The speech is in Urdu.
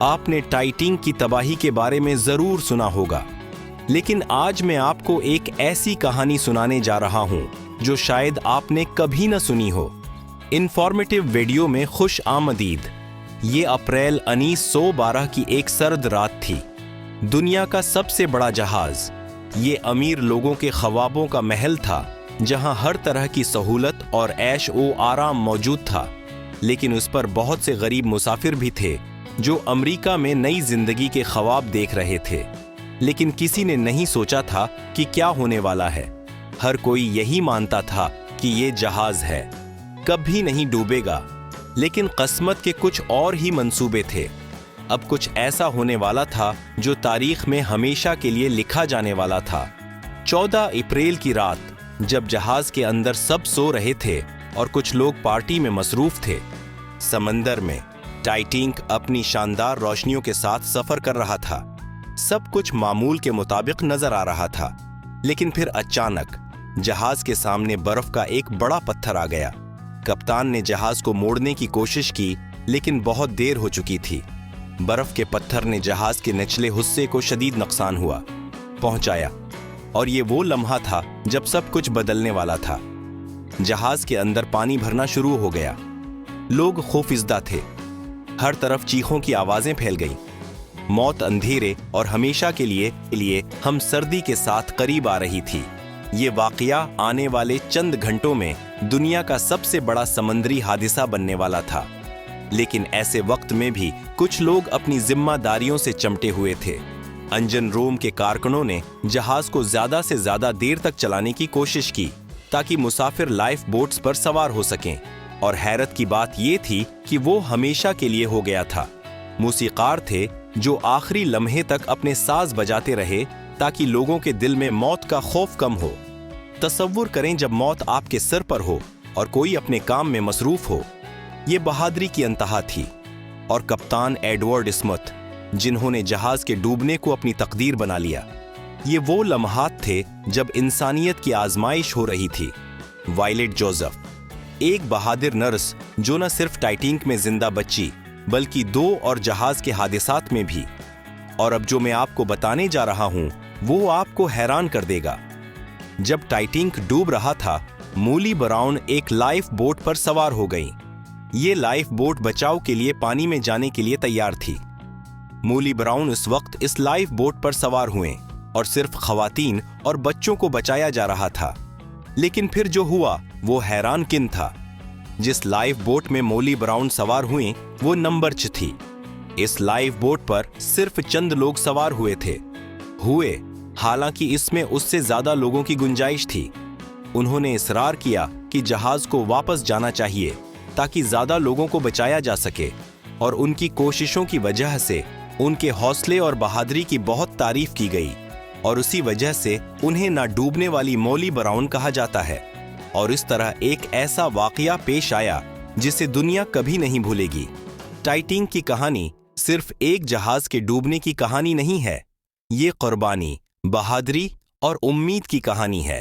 آپ نے ٹائٹینک کی تباہی کے بارے میں ضرور سنا ہوگا، لیکن آج میں آپ کو ایک ایسی کہانی سنانے جا رہا ہوں جو شاید آپ نے کبھی نہ سنی ہو۔ انفارمیٹیو ویڈیو میں خوش آمدید۔ یہ اپریل 1912 کی ایک سرد رات تھی۔ دنیا کا سب سے بڑا جہاز، یہ امیر لوگوں کے خوابوں کا محل تھا جہاں ہر طرح کی سہولت اور عیش و آرام موجود تھا، لیکن اس پر بہت سے غریب مسافر بھی تھے جو امریکہ میں نئی زندگی کے خواب دیکھ رہے تھے، لیکن کسی نے نہیں سوچا تھا کہ کیا ہونے والا ہے۔ ہر کوئی یہی مانتا تھا کہ یہ جہاز ہے، کبھی نہیں ڈوبے گا، لیکن قسمت کے کچھ اور ہی منصوبے تھے۔ اب کچھ ایسا ہونے والا تھا جو تاریخ میں ہمیشہ کے لیے لکھا جانے والا تھا۔ 14 اپریل کی رات، جب جہاز کے اندر سب سو رہے تھے اور کچھ لوگ پارٹی میں مصروف تھے، سمندر میں ٹائٹینک اپنی شاندار روشنیوں کے ساتھ سفر کر رہا تھا۔ سب کچھ معمول کے مطابق نظر آ رہا تھا، لیکن پھر اچانک جہاز کے سامنے برف کا ایک بڑا پتھر آ گیا۔ کپتان نے جہاز کو موڑنے کی کوشش کی، لیکن بہت دیر ہو چکی تھی۔ برف کے پتھر نے جہاز کے نچلے حصے کو شدید نقصان پہنچایا، اور یہ وہ لمحہ تھا جب سب کچھ بدلنے والا تھا۔ جہاز کے اندر پانی بھرنا شروع ہو گیا۔ لوگ خوفزدہ تھے، ہر طرف چیخوں کی آوازیں پھیل گئیں۔ موت اندھیرے اور ہمیشہ کے لیے ہم سردی کے ساتھ قریب آ رہی تھی۔ یہ واقعہ آنے والے چند گھنٹوں میں دنیا کا سب سے بڑا سمندری حادثہ بننے والا تھا، لیکن ایسے وقت میں بھی کچھ لوگ اپنی ذمہ داریوں سے چمٹے ہوئے تھے۔ انجن روم کے کارکنوں نے جہاز کو زیادہ سے زیادہ دیر تک چلانے کی کوشش کی تاکہ مسافر لائف بوٹس پر سوار ہو سکیں، اور حیرت کی بات یہ تھی کہ وہ ہمیشہ کے لیے ہو گیا تھا۔ موسیقار تھے جو آخری لمحے تک اپنے ساز بجاتے رہے تاکہ لوگوں کے دل میں موت کا خوف کم ہو۔ تصور کریں جب موت آپ کے سر پر ہو اور کوئی اپنے کام میں مصروف ہو۔ یہ بہادری کی انتہا تھی، اور کپتان ایڈورڈ اسمتھ، جنہوں نے جہاز کے ڈوبنے کو اپنی تقدیر بنا لیا۔ یہ وہ لمحات تھے جب انسانیت کی آزمائش ہو رہی تھی۔ وائلٹ جوزف، ایک بہادر نرس جو نہ صرف ٹائٹینک میں زندہ بچی بلکہ 2 اور جہاز کے حادثات میں بھی۔ اور اب جو میں آپ کو بتانے جا رہا ہوں وہ آپ کو حیران کر دے گا۔ جب ٹائٹینک ڈوب رہا تھا، مولی براؤن ایک لائف بوٹ پر سوار ہو گئیں۔ یہ لائف بوٹ بچاؤ کے لیے پانی میں جانے کے لیے تیار تھی۔ مولی براؤن اس وقت اس لائف بوٹ پر سوار ہوئے اور صرف خواتین اور بچوں کو بچایا جا رہا تھا، لیکن پھر جو ہوا وہ حیران کن تھا۔ جس لائف بوٹ میں مولی براؤن سوار ہوئیں وہ نمبر 6 تھی۔ اس لائف بوٹ پر صرف چند لوگ سوار ہوئے، حالانکہ اس میں اس سے زیادہ لوگوں کی گنجائش تھی۔ انہوں نے اصرار کیا کہ جہاز کو واپس جانا چاہیے تاکہ زیادہ لوگوں کو بچایا جا سکے، اور ان کی کوششوں کی وجہ سے ان کے حوصلے اور بہادری کی بہت تعریف کی گئی، اور اسی وجہ سے انہیں نہ ڈوبنے والی مولی براؤن کہا جاتا ہے۔ اور اس طرح ایک ایسا واقعہ پیش آیا جسے دنیا کبھی نہیں بھولے گی۔ ٹائٹینک کی کہانی صرف ایک جہاز کے ڈوبنے کی کہانی نہیں ہے، یہ قربانی، بہادری اور امید کی کہانی ہے۔